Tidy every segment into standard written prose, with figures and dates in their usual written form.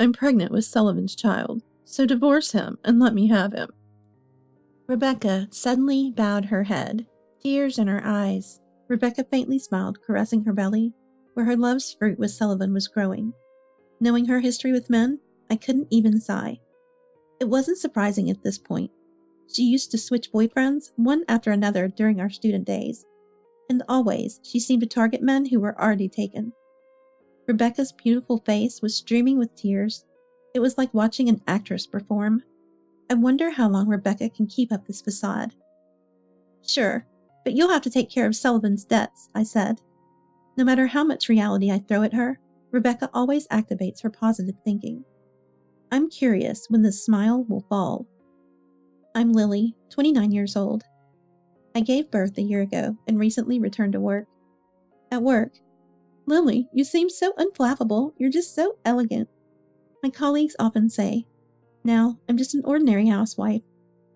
I'm pregnant with Sullivan's child, so divorce him and let me have him." Rebecca suddenly bowed her head, tears in her eyes. Rebecca faintly smiled, caressing her belly, where her love's fruit with Sullivan was growing. Knowing her history with men, I couldn't even sigh. It wasn't surprising at this point. She used to switch boyfriends one after another during our student days, and always she seemed to target men who were already taken. Rebecca's beautiful face was streaming with tears. It was like watching an actress perform. I wonder how long Rebecca can keep up this facade. "Sure, but you'll have to take care of Sullivan's debts," I said. No matter how much reality I throw at her, Rebecca always activates her positive thinking. I'm curious when this smile will fall. I'm Lily, 29 years old. I gave birth a year ago and recently returned to work. At work, "Lily, you seem so unflappable. You're just so elegant," my colleagues often say. Now, I'm just an ordinary housewife,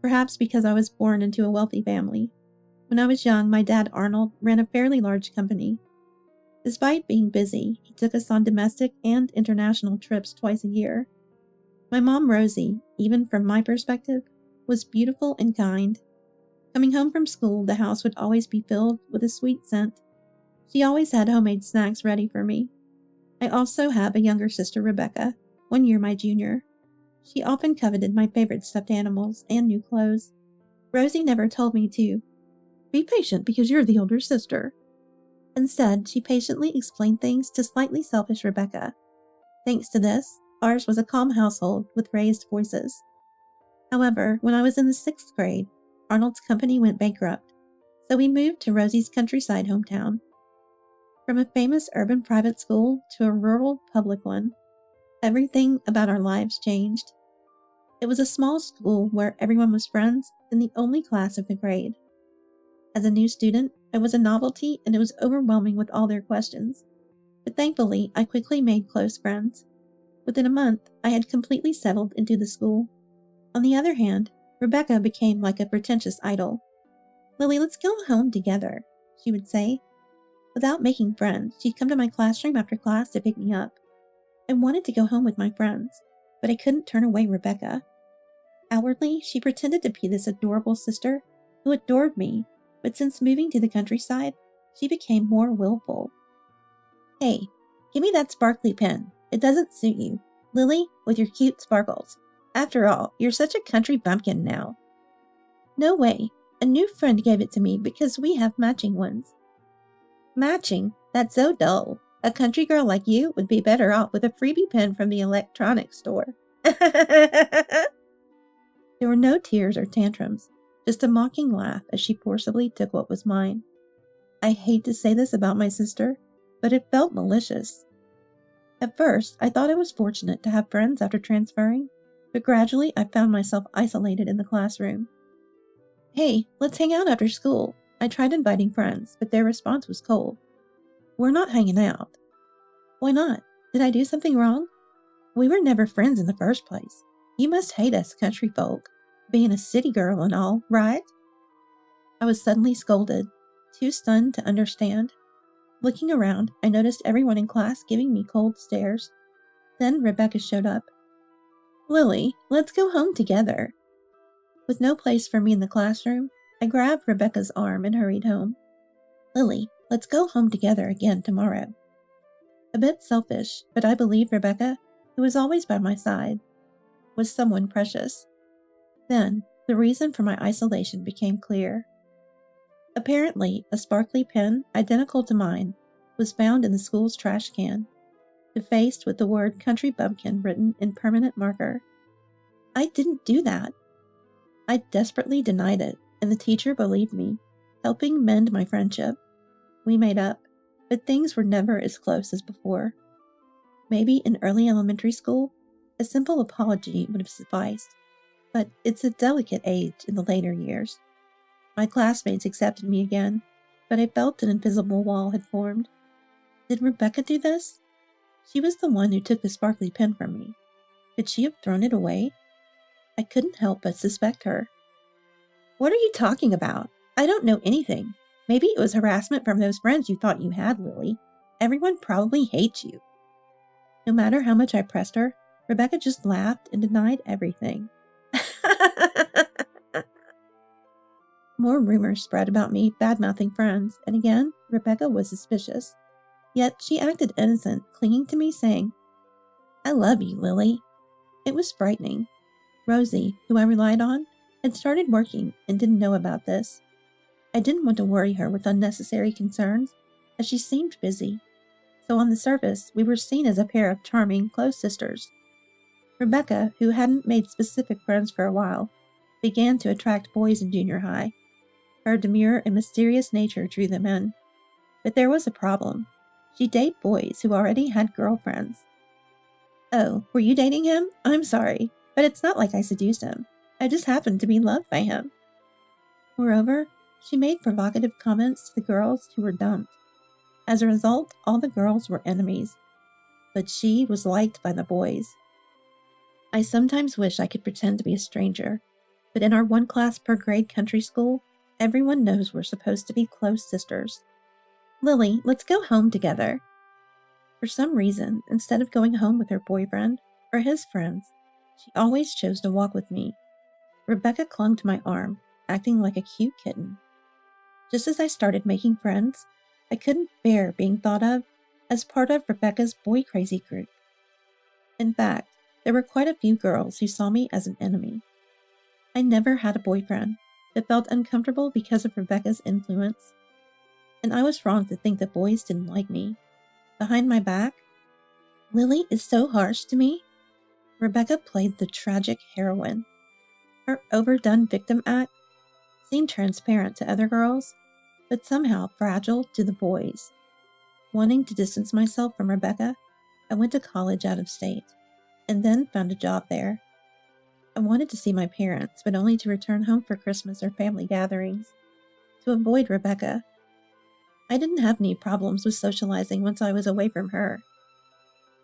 perhaps because I was born into a wealthy family. When I was young, my dad, Arnold, ran a fairly large company. Despite being busy, he took us on domestic and international trips twice a year. My mom, Rosie, even from my perspective, was beautiful and kind. Coming home from school, the house would always be filled with a sweet scent. She always had homemade snacks ready for me. I also have a younger sister, Rebecca, 1 year my junior. She often coveted my favorite stuffed animals and new clothes. Rosie never told me to be patient because you're the older sister. Instead, she patiently explained things to slightly selfish Rebecca. Thanks to this, ours was a calm household with raised voices. However, when I was in the 6th grade, Arnold's company went bankrupt, so we moved to Rosie's countryside hometown. From a famous urban private school to a rural public one, everything about our lives changed. It was a small school where everyone was friends and the only class of the grade. As a new student, I was a novelty and it was overwhelming with all their questions. But thankfully, I quickly made close friends. Within a month, I had completely settled into the school. On the other hand, Rebecca became like a pretentious idol. "Lily, let's go home together," she would say. Without making friends, she'd come to my classroom after class to pick me up. I wanted to go home with my friends, but I couldn't turn away Rebecca. Outwardly, she pretended to be this adorable sister who adored me, but since moving to the countryside, she became more willful. "Hey, give me that sparkly pen. It doesn't suit you, Lily, with your cute sparkles. After all, you're such a country bumpkin now." "No way. A new friend gave it to me because we have matching ones." "Matching? That's so dull. A country girl like you would be better off with a freebie pen from the electronics store." There were no tears or tantrums, just a mocking laugh as she forcibly took what was mine. I hate to say this about my sister, but it felt malicious. At first, I thought I was fortunate to have friends after transferring, but gradually I found myself isolated in the classroom. "Hey, let's hang out after school." I tried inviting friends, but their response was cold. "We're not hanging out." "Why not? Did I do something wrong?" "We were never friends in the first place. You must hate us country folk, being a city girl and all, right?" I was suddenly scolded, too stunned to understand. Looking around, I noticed everyone in class giving me cold stares. Then Rebecca showed up. "Lily, let's go home together." With no place for me in the classroom, I grabbed Rebecca's arm and hurried home. "Lily, let's go home together again tomorrow." A bit selfish, but I believed Rebecca, who was always by my side, was someone precious. Then, the reason for my isolation became clear. Apparently, a sparkly pen, identical to mine, was found in the school's trash can, defaced with the word country bumpkin written in permanent marker. I didn't do that. I desperately denied it, and the teacher believed me, helping mend my friendship. We made up, but things were never as close as before. Maybe in early elementary school, a simple apology would have sufficed, but it's a delicate age in the later years. My classmates accepted me again, but I felt an invisible wall had formed. Did Rebecca do this? She was the one who took the sparkly pen from me. Could she have thrown it away? I couldn't help but suspect her. "What are you talking about? I don't know anything. Maybe it was harassment from those friends you thought you had, Lily. Everyone probably hates you." No matter how much I pressed her, Rebecca just laughed and denied everything. More rumors spread about me bad-mouthing friends, and again, Rebecca was suspicious. Yet she acted innocent, clinging to me, saying, "I love you, Lily." It was frightening. Rosie, who I relied on, had started working and didn't know about this. I didn't want to worry her with unnecessary concerns, as she seemed busy. So on the surface, we were seen as a pair of charming, close sisters. Rebecca, who hadn't made specific friends for a while, began to attract boys in junior high. Her demure and mysterious nature drew them in. But there was a problem. She dated boys who already had girlfriends. "Oh, were you dating him? I'm sorry, but it's not like I seduced him. I just happened to be loved by him." Moreover, she made provocative comments to the girls who were dumped. As a result, all the girls were enemies. But she was liked by the boys. I sometimes wish I could pretend to be a stranger, but in our one class per grade country school, everyone knows we're supposed to be close sisters. "Lily, let's go home together." For some reason, instead of going home with her boyfriend or his friends, she always chose to walk with me. Rebecca clung to my arm, acting like a cute kitten. Just as I started making friends, I couldn't bear being thought of as part of Rebecca's boy-crazy group. In fact, there were quite a few girls who saw me as an enemy. I never had a boyfriend, but felt uncomfortable because of Rebecca's influence. And I was wrong to think that boys didn't like me. Behind my back, "Lily is so harsh to me." Rebecca played the tragic heroine. Her overdone victim act seemed transparent to other girls, but somehow fragile to the boys. Wanting to distance myself from Rebecca, I went to college out of state, and then found a job there. I wanted to see my parents, but only to return home for Christmas or family gatherings, to avoid Rebecca. I didn't have any problems with socializing once I was away from her.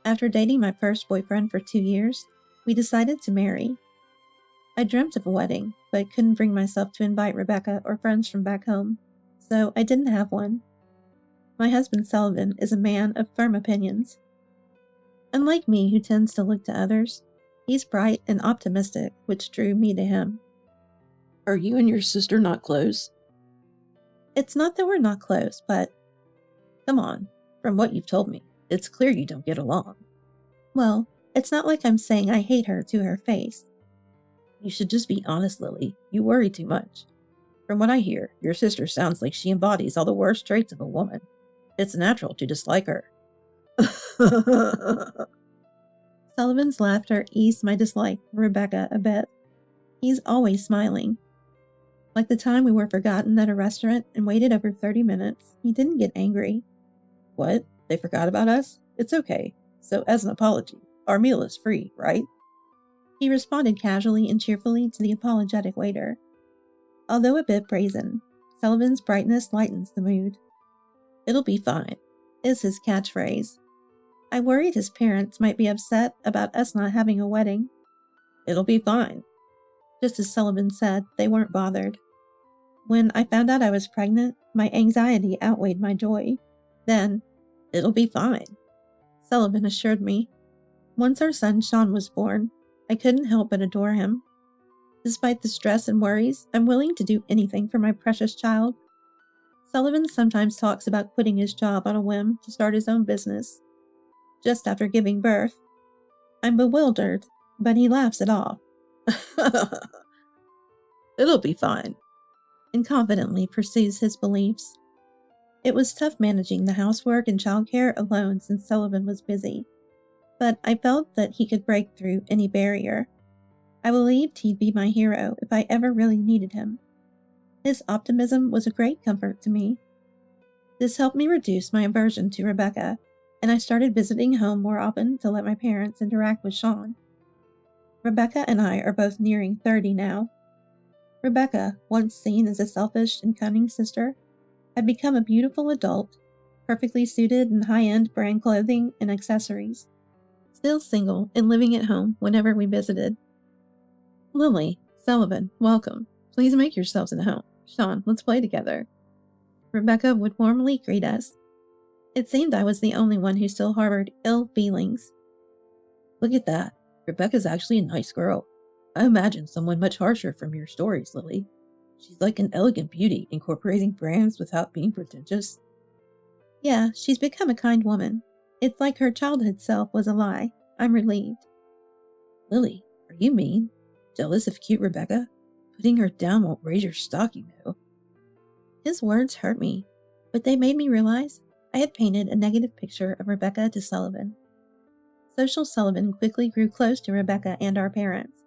After dating my first boyfriend for 2 years, we decided to marry. I dreamt of a wedding, but couldn't bring myself to invite Rebecca or friends from back home, so I didn't have one. My husband Sullivan is a man of firm opinions. Unlike me, who tends to look to others, he's bright and optimistic, which drew me to him. "Are you and your sister not close?" "It's not that we're not close, but..." "Come on, from what you've told me, it's clear you don't get along." "Well, it's not like I'm saying I hate her to her face." "You should just be honest, Lily. You worry too much. From what I hear, your sister sounds like she embodies all the worst traits of a woman. It's natural to dislike her." Sullivan's laughter eased my dislike for Rebecca a bit. He's always smiling. Like the time we were forgotten at a restaurant and waited over 30 minutes, he didn't get angry. "What? They forgot about us? It's okay. So as an apology, our meal is free, right?" He responded casually and cheerfully to the apologetic waiter. Although a bit brazen, Sullivan's brightness lightens the mood. "It'll be fine," is his catchphrase. I worried his parents might be upset about us not having a wedding. "It'll be fine." Just as Sullivan said, they weren't bothered. When I found out I was pregnant, my anxiety outweighed my joy. Then, "It'll be fine," Sullivan assured me. Once our son Sean was born, I couldn't help but adore him. Despite the stress and worries, I'm willing to do anything for my precious child. Sullivan sometimes talks about quitting his job on a whim to start his own business. Just after giving birth. I'm bewildered, but he laughs it off. "It'll be fine," and confidently pursues his beliefs. It was tough managing the housework and childcare alone since Sullivan was busy, but I felt that he could break through any barrier. I believed he'd be my hero if I ever really needed him. His optimism was a great comfort to me. This helped me reduce my aversion to Rebecca, and I started visiting home more often to let my parents interact with Sean. Rebecca and I are both nearing 30 now. Rebecca, once seen as a selfish and cunning sister, had become a beautiful adult, perfectly suited in high-end brand clothing and accessories. Still single and living at home whenever we visited. "Lily, Sullivan, welcome. Please make yourselves at home. Sean, let's play together." Rebecca would warmly greet us. It seemed I was the only one who still harbored ill feelings. "Look at that. Rebecca's actually a nice girl. I imagine someone much harsher from your stories, Lily. She's like an elegant beauty, incorporating brands without being pretentious. Yeah, she's become a kind woman. It's like her childhood self was a lie. I'm relieved. Lily, are you mean? Jealous of cute Rebecca? Putting her down won't raise your stock, you know. His words hurt me, but they made me realize I had painted a negative picture of Rebecca to Sullivan. Social Sullivan quickly grew close to Rebecca and our parents.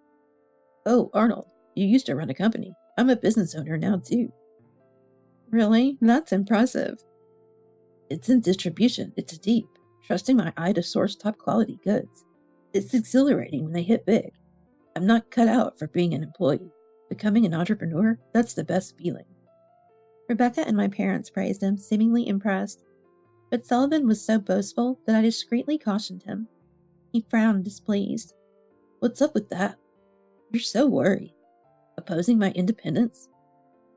Oh, Arnold, you used to run a company. I'm a business owner now, too. Really? That's impressive. It's in distribution. It's deep. Trusting my eye to source top-quality goods. It's exhilarating when they hit big. I'm not cut out for being an employee. Becoming an entrepreneur, that's the best feeling. Rebecca and my parents praised him, seemingly impressed. But Sullivan was so boastful that I discreetly cautioned him. He frowned, displeased. What's up with that? You're so worried. Opposing my independence?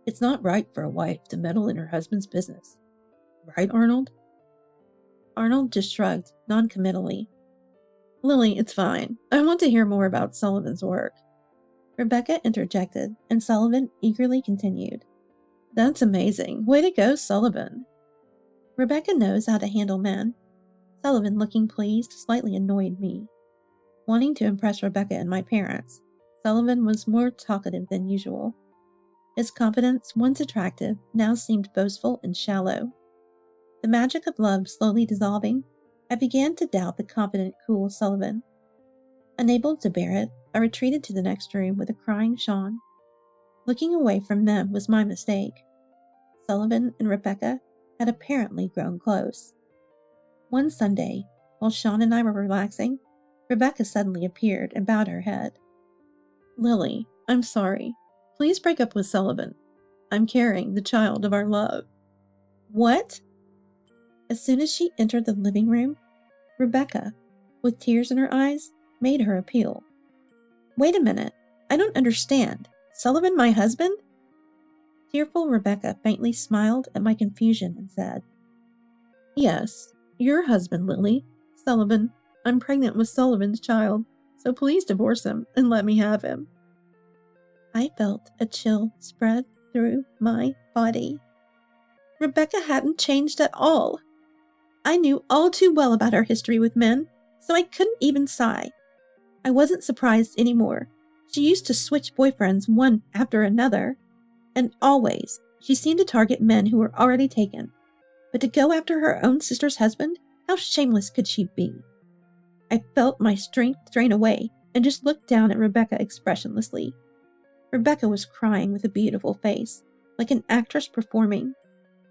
It's not right for a wife to meddle in her husband's business. Right, Arnold? Arnold just shrugged, non-committally. Lily, it's fine. I want to hear more about Sullivan's work. Rebecca interjected, and Sullivan eagerly continued. That's amazing. Way to go, Sullivan. Rebecca knows how to handle men. Sullivan, looking pleased, slightly annoyed me. Wanting to impress Rebecca and my parents, Sullivan was more talkative than usual. His confidence, once attractive, now seemed boastful and shallow. The magic of love slowly dissolving, I began to doubt the confident, cool Sullivan. Unable to bear it, I retreated to the next room with a crying Sean. Looking away from them was my mistake. Sullivan and Rebecca had apparently grown close. One Sunday, while Sean and I were relaxing, Rebecca suddenly appeared and bowed her head. Lily, I'm sorry. Please break up with Sullivan. I'm carrying the child of our love. What? As soon as she entered the living room, Rebecca, with tears in her eyes, made her appeal. Wait a minute. I don't understand. Sullivan my husband? Tearful Rebecca faintly smiled at my confusion and said, Yes, your husband, Lily. Sullivan. I'm pregnant with Sullivan's child, so please divorce him and let me have him. I felt a chill spread through my body. Rebecca hadn't changed at all. I knew all too well about her history with men, so I couldn't even sigh. I wasn't surprised anymore. She used to switch boyfriends one after another, and always she seemed to target men who were already taken. But to go after her own sister's husband, how shameless could she be? I felt my strength drain away and just looked down at Rebecca expressionlessly. Rebecca was crying with a beautiful face, like an actress performing.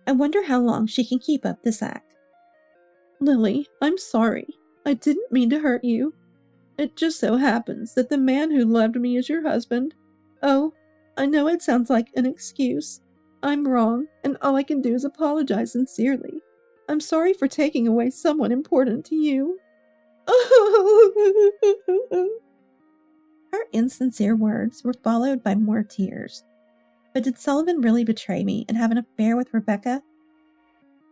I wonder how long she can keep up this act. Lily, I'm sorry. I didn't mean to hurt you. It just so happens that the man who loved me is your husband. Oh, I know it sounds like an excuse. I'm wrong, and all I can do is apologize sincerely. I'm sorry for taking away someone important to you. Her insincere words were followed by more tears. But did Sullivan really betray me and have an affair with Rebecca?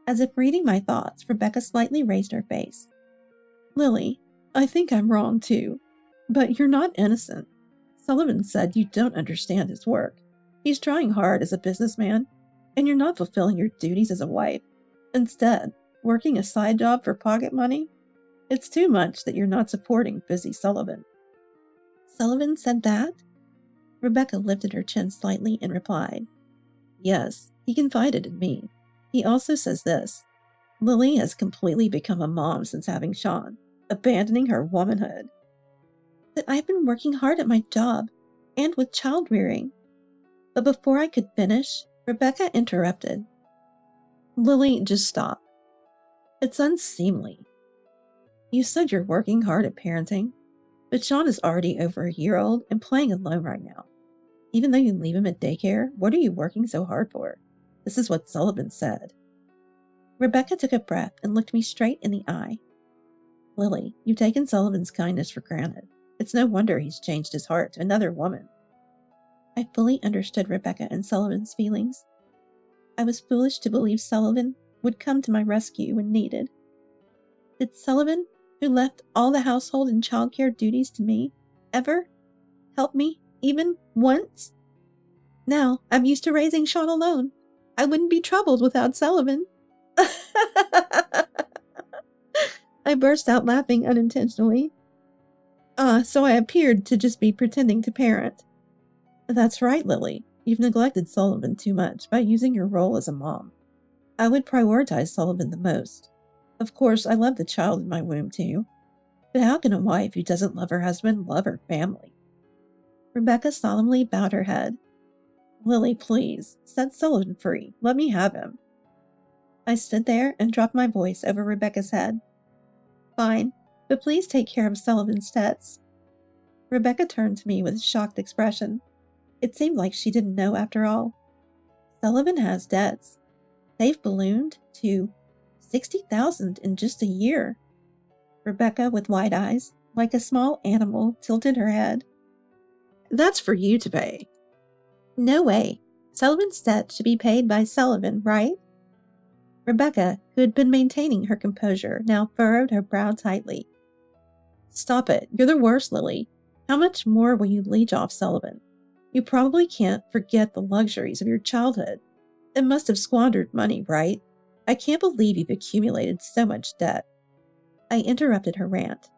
As if reading my thoughts, Rebecca slightly raised her face. Lily, I think I'm wrong too, but you're not innocent. Sullivan said you don't understand his work. He's trying hard as a businessman, and you're not fulfilling your duties as a wife. Instead, working a side job for pocket money? It's too much that you're not supporting busy Sullivan. Sullivan said that? Rebecca lifted her chin slightly and replied, Yes, he confided in me. He also says this. Lily has completely become a mom since having Sean, abandoning her womanhood. But I've been working hard at my job, and with child rearing. But before I could finish, Rebecca interrupted. Lily, just stop. It's unseemly. You said you're working hard at parenting, but Sean is already over a year old and playing alone right now. Even though you leave him at daycare, what are you working so hard for? This is what Sullivan said. Rebecca took a breath and looked me straight in the eye. Lily, you've taken Sullivan's kindness for granted. It's no wonder he's changed his heart to another woman. I fully understood Rebecca and Sullivan's feelings. I was foolish to believe Sullivan would come to my rescue when needed. Did Sullivan who left all the household and childcare duties to me, ever helped me even once. Now I'm used to raising Sean alone. I wouldn't be troubled without Sullivan. I burst out laughing unintentionally. So I appeared to just be pretending to parent. That's right, Lily. You've neglected Sullivan too much by using your role as a mom. I would prioritize Sullivan the most. Of course, I love the child in my womb too. But how can a wife who doesn't love her husband love her family? Rebecca solemnly bowed her head. Lily, please, set Sullivan free. Let me have him. I stood there and dropped my voice over Rebecca's head. Fine, but please take care of Sullivan's debts. Rebecca turned to me with a shocked expression. It seemed like she didn't know after all. Sullivan has debts. They've ballooned to $60,000 in just a year. Rebecca, with wide eyes, like a small animal, tilted her head. That's for you to pay. No way. Sullivan's debt should be paid by Sullivan, right? Rebecca, who had been maintaining her composure, now furrowed her brow tightly. Stop it. You're the worst, Lily. How much more will you leech off Sullivan? You probably can't forget the luxuries of your childhood. It must have squandered money, right? I can't believe you've accumulated so much debt. I interrupted her rant.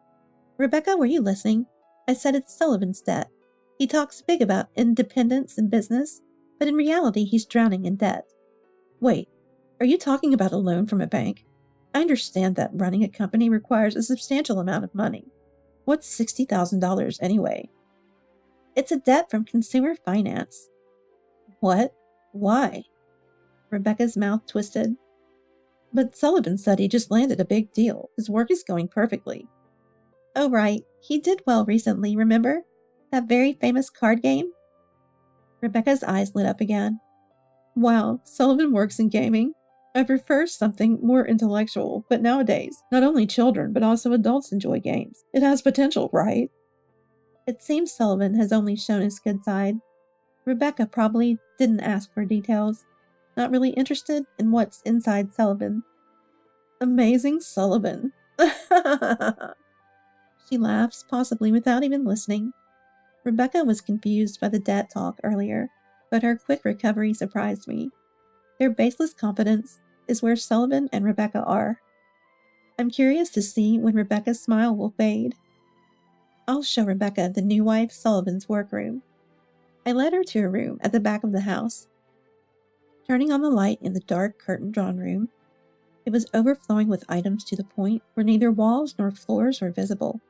Rebecca, were you listening? I said it's Sullivan's debt. He talks big about independence in business, but in reality he's drowning in debt. Wait, are you talking about a loan from a bank? I understand that running a company requires a substantial amount of money. What's $60,000 anyway? It's a debt from consumer finance. What? Why? Rebecca's mouth twisted. But Sullivan said he just landed a big deal. His work is going perfectly. Oh, right. He did well recently, remember? That very famous card game? Rebecca's eyes lit up again. Wow, Sullivan works in gaming. I prefer something more intellectual, but nowadays, not only children, but also adults enjoy games. It has potential, right? It seems Sullivan has only shown his good side. Rebecca probably didn't ask for details, not really interested in what's inside Sullivan. Amazing Sullivan. She laughs, possibly without even listening. Rebecca was confused by the debt talk earlier, but her quick recovery surprised me. Their baseless confidence is where Sullivan and Rebecca are. I'm curious to see when Rebecca's smile will fade. I'll show Rebecca the new wife Sullivan's workroom. I led her to a room at the back of the house. Turning on the light in the dark curtain-drawn room, it was overflowing with items to the point where neither walls nor floors were visible.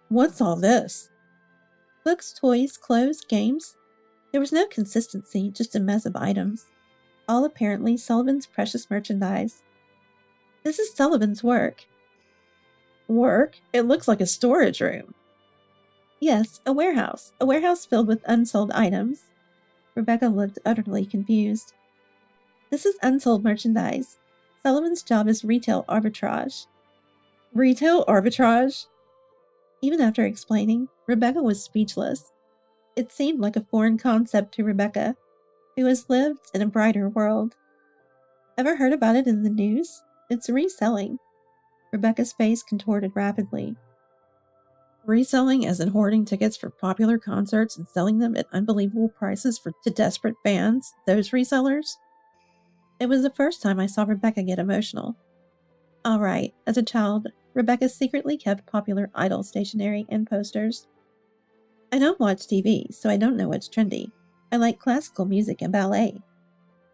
What's all this? Books, toys, clothes, games. There was no consistency, just a mess of items. All apparently Sullivan's precious merchandise. This is Sullivan's work. Work? It looks like a storage room. Yes, a warehouse filled with unsold items. Rebecca looked utterly confused. This is unsold merchandise. Sullivan's job is retail arbitrage. Retail arbitrage? Even after explaining, Rebecca was speechless. It seemed like a foreign concept to Rebecca, who has lived in a brighter world. Ever heard about it in the news? It's reselling. Rebecca's face contorted rapidly. Reselling as in hoarding tickets for popular concerts and selling them at unbelievable prices to desperate fans, those resellers? It was the first time I saw Rebecca get emotional. All right, as a child, Rebecca secretly kept popular Idol stationery and posters. I don't watch TV, so I don't know what's trendy. I like classical music and ballet.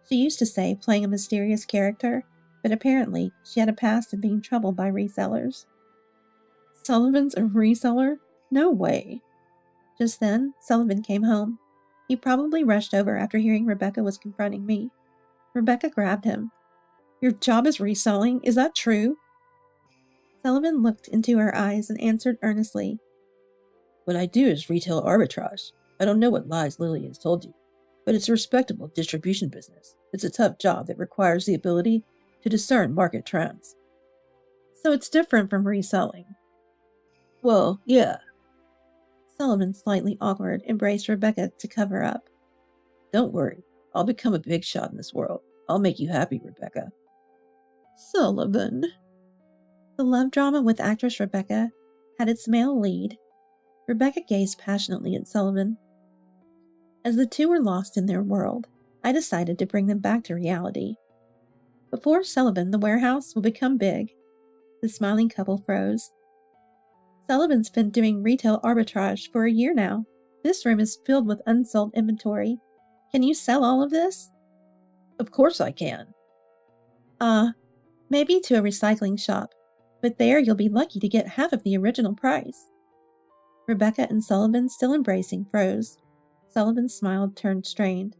She used to say playing a mysterious character, but apparently she had a past of being troubled by resellers. Sullivan's a reseller? No way. Just then, Sullivan came home. He probably rushed over after hearing Rebecca was confronting me. Rebecca grabbed him. Your job is reselling? Is that true? Sullivan looked into her eyes and answered earnestly. What I do is retail arbitrage. I don't know what lies Lily has told you, but it's a respectable distribution business. It's a tough job that requires the ability to discern market trends. So it's different from reselling. Well, yeah. Sullivan, slightly awkward, embraced Rebecca to cover up. Don't worry. I'll become a big shot in this world. I'll make you happy, Rebecca. Sullivan. The love drama with actress Rebecca had its male lead. Rebecca gazed passionately at Sullivan. As the two were lost in their world, I decided to bring them back to reality. Before Sullivan, the warehouse will become big. The smiling couple froze. Sullivan's been doing retail arbitrage for a year now. This room is filled with unsold inventory. Can you sell all of this? Of course I can. Maybe to a recycling shop, but there you'll be lucky to get half of the original price. Rebecca and Sullivan, still embracing, froze. Sullivan's smile turned strained,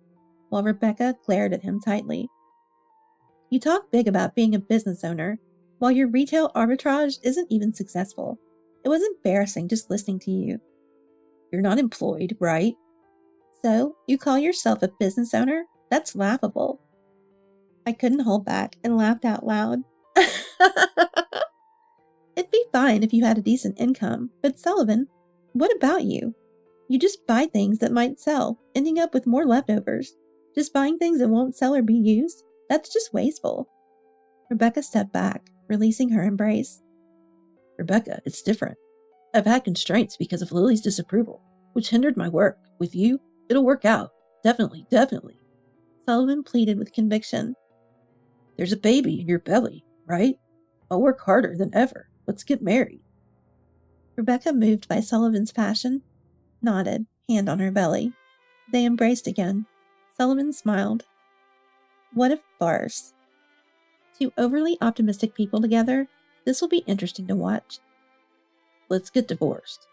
while Rebecca glared at him tightly. You talk big about being a business owner, while your retail arbitrage isn't even successful. It was embarrassing just listening to you. You're not employed, right? So, you call yourself a business owner? That's laughable. I couldn't hold back and laughed out loud. It'd be fine if you had a decent income, but Sullivan, what about you? You just buy things that might sell, ending up with more leftovers. Just buying things that won't sell or be used? That's just wasteful. Rebecca stepped back, releasing her embrace. Rebecca, it's different. I've had constraints because of Lily's disapproval, which hindered my work. With you, it'll work out. Definitely, definitely. Sullivan pleaded with conviction. There's a baby in your belly, right? I'll work harder than ever. Let's get married. Rebecca, moved by Sullivan's passion, nodded, hand on her belly. They embraced again. Sullivan smiled. What a farce. Two overly optimistic people together. This will be interesting to watch. Let's get divorced.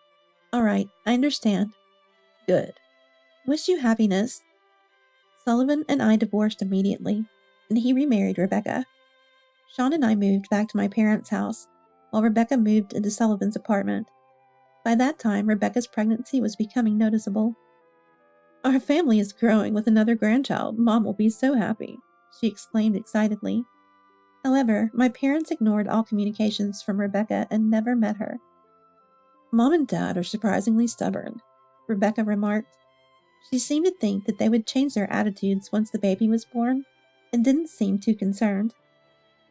All right, I understand. Good. Wish you happiness. Sullivan and I divorced immediately, and he remarried Rebecca. Sean and I moved back to my parents' house, while Rebecca moved into Sullivan's apartment. By that time, Rebecca's pregnancy was becoming noticeable. Our family is growing with another grandchild. Mom will be so happy, she exclaimed excitedly. However, my parents ignored all communications from Rebecca and never met her. Mom and Dad are surprisingly stubborn, Rebecca remarked. She seemed to think that they would change their attitudes once the baby was born, and didn't seem too concerned.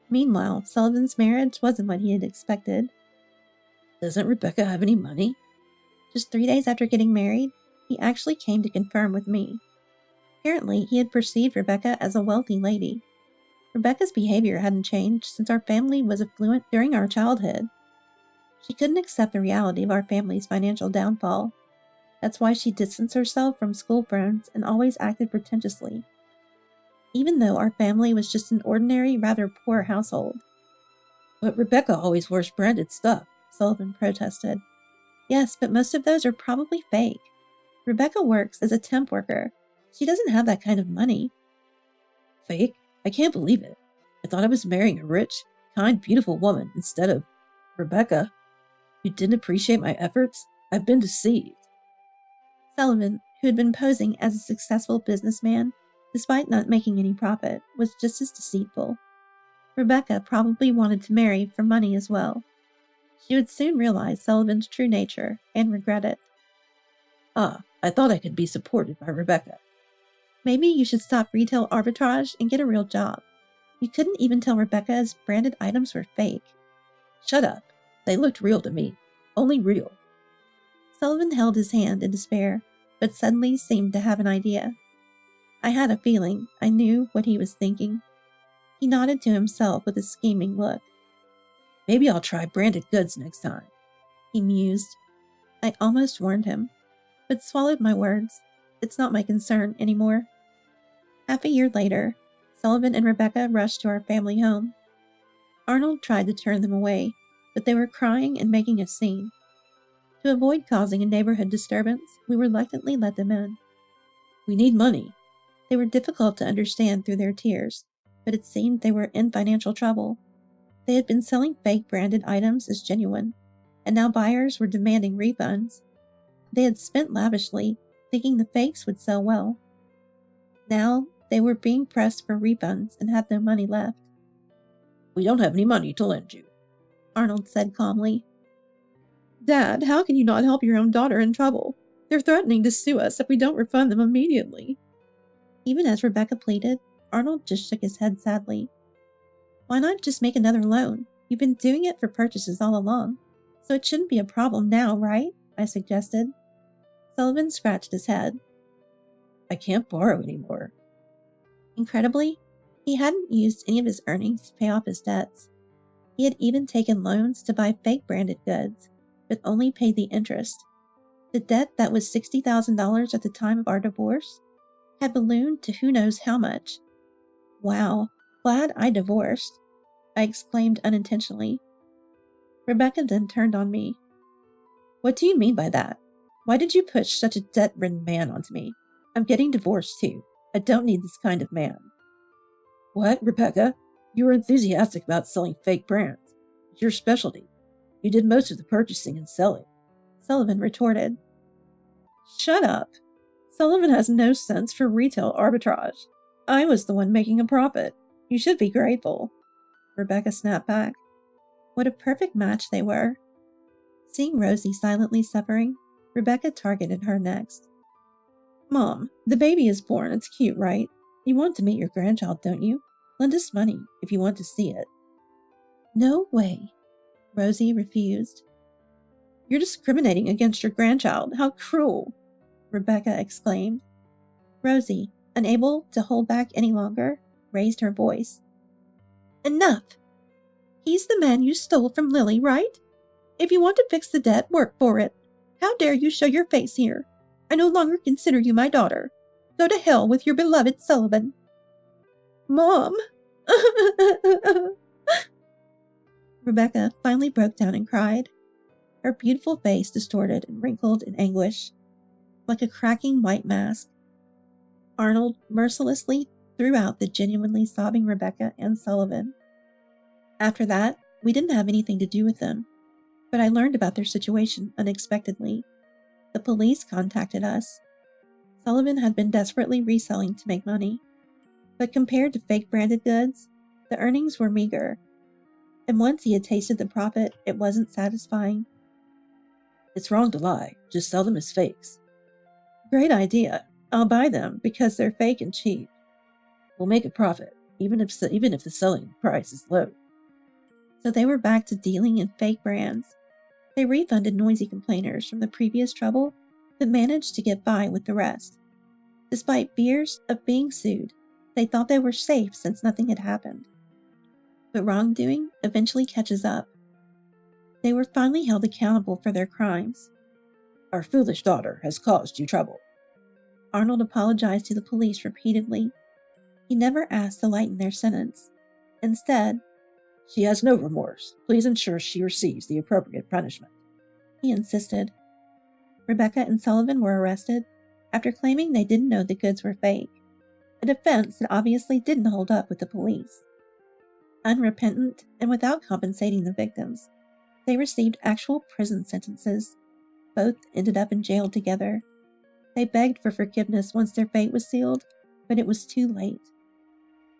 Meanwhile, Sullivan's marriage wasn't what he had expected. Doesn't Rebecca have any money? Just 3 days after getting married, he actually came to confirm with me. Apparently, he had perceived Rebecca as a wealthy lady. Rebecca's behavior hadn't changed since our family was affluent during our childhood. She couldn't accept the reality of our family's financial downfall. That's why she distanced herself from school friends and always acted pretentiously. Even though our family was just an ordinary, rather poor household. But Rebecca always wears branded stuff, Sullivan protested. Yes, but most of those are probably fake. Rebecca works as a temp worker. She doesn't have that kind of money. Fake? I can't believe it. I thought I was marrying a rich, kind, beautiful woman instead of Rebecca. You didn't appreciate my efforts? I've been deceived. Sullivan, who had been posing as a successful businessman, despite not making any profit, was just as deceitful. Rebecca probably wanted to marry for money as well. She would soon realize Sullivan's true nature and regret it. I thought I could be supported by Rebecca. Maybe you should stop retail arbitrage and get a real job. You couldn't even tell Rebecca's branded items were fake. Shut up. They looked real to me. Only real. Sullivan held his hand in despair, but suddenly seemed to have an idea. I had a feeling I knew what he was thinking. He nodded to himself with a scheming look. Maybe I'll try branded goods next time, he mused. I almost warned him, but swallowed my words. It's not my concern anymore. Half a year later, Sullivan and Rebecca rushed to our family home. Arnold tried to turn them away, but they were crying and making a scene. To avoid causing a neighborhood disturbance, we reluctantly let them in. We need money. They were difficult to understand through their tears, but it seemed they were in financial trouble. They had been selling fake branded items as genuine, and now buyers were demanding refunds. They had spent lavishly, thinking the fakes would sell well. Now they were being pressed for refunds and had no money left. We don't have any money to lend you, Arnold said calmly. Dad, how can you not help your own daughter in trouble? They're threatening to sue us if we don't refund them immediately. Even as Rebecca pleaded, Arnold just shook his head sadly. Why not just make another loan? You've been doing it for purchases all along, so it shouldn't be a problem now, right? I suggested. Sullivan scratched his head. I can't borrow anymore. Incredibly, he hadn't used any of his earnings to pay off his debts. He had even taken loans to buy fake branded goods, but only paid the interest. The debt that was $60,000 at the time of our divorce had ballooned to who knows how much. Wow, glad I divorced, I exclaimed unintentionally. Rebecca then turned on me. What do you mean by that? Why did you push such a debt-ridden man onto me? I'm getting divorced too. I don't need this kind of man. What, Rebecca? You were enthusiastic about selling fake brands. It's your specialty. You did most of the purchasing and selling. Sullivan retorted. Shut up. Sullivan has no sense for retail arbitrage. I was the one making a profit. You should be grateful. Rebecca snapped back. What a perfect match they were. Seeing Rosie silently suffering, Rebecca targeted her next. Mom, the baby is born. It's cute, right? You want to meet your grandchild, don't you? Lend us money if you want to see it. No way. Rosie refused. You're discriminating against your grandchild. How cruel, Rebecca exclaimed. Rosie, unable to hold back any longer, raised her voice. Enough! He's the man you stole from Lily, right? If you want to fix the debt, work for it. How dare you show your face here? I no longer consider you my daughter. Go to hell with your beloved Sullivan. Mom! Rebecca finally broke down and cried, her beautiful face distorted and wrinkled in anguish, like a cracking white mask. Arnold mercilessly threw out the genuinely sobbing Rebecca and Sullivan. After that, we didn't have anything to do with them, but I learned about their situation unexpectedly. The police contacted us. Sullivan had been desperately reselling to make money, but compared to fake branded goods, the earnings were meager, and once he had tasted the profit, it wasn't satisfying. It's wrong to lie. Just sell them as fakes. Great idea. I'll buy them because they're fake and cheap. We'll make a profit, even if the selling price is low. So they were back to dealing in fake brands. They refunded noisy complainers from the previous trouble, but managed to get by with the rest. Despite fears of being sued, they thought they were safe since nothing had happened. But wrongdoing eventually catches up. They were finally held accountable for their crimes. Our foolish daughter has caused you trouble. Arnold apologized to the police repeatedly. He never asked to lighten their sentence. Instead, she has no remorse. Please ensure she receives the appropriate punishment, he insisted. Rebecca and Sullivan were arrested after claiming they didn't know the goods were fake, a defense that obviously didn't hold up with the police. Unrepentant and without compensating the victims, they received actual prison sentences. Both ended up in jail together. They begged for forgiveness once their fate was sealed, but it was too late.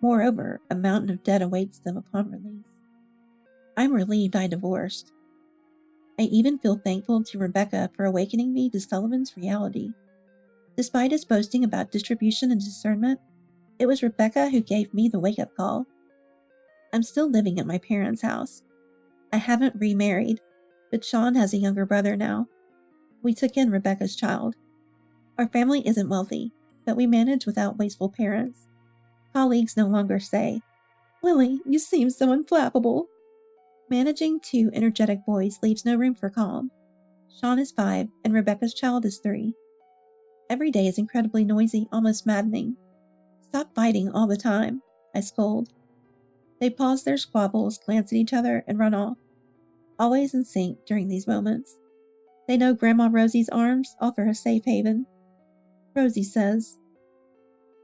Moreover, a mountain of debt awaits them upon release. I'm relieved I divorced. I even feel thankful to Rebecca for awakening me to Sullivan's reality. Despite his boasting about distribution and discernment, it was Rebecca who gave me the wake-up call. I'm still living at my parents' house. I haven't remarried, but Sean has a younger brother now. We took in Rebecca's child. Our family isn't wealthy, but we manage without wasteful parents. Colleagues no longer say, Lily, you seem so unflappable. Managing two energetic boys leaves no room for calm. Sean is 5 and Rebecca's child is 3. Every day is incredibly noisy, almost maddening. Stop fighting all the time, I scold. They pause their squabbles, glance at each other, and run off, always in sync during these moments. They know Grandma Rosie's arms offer a safe haven. Rosie says,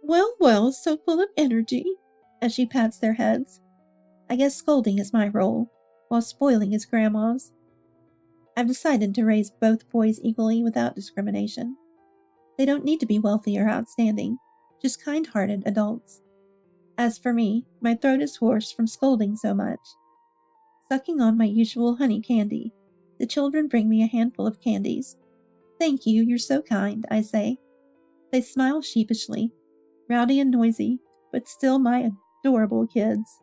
Well, so full of energy, as she pats their heads. I guess scolding is my role, while spoiling is Grandma's. I've decided to raise both boys equally without discrimination. They don't need to be wealthy or outstanding, just kind-hearted adults. As for me, my throat is hoarse from scolding so much. Sucking on my usual honey candy, the children bring me a handful of candies. Thank you, you're so kind, I say. They smile sheepishly, rowdy and noisy, but still my adorable kids.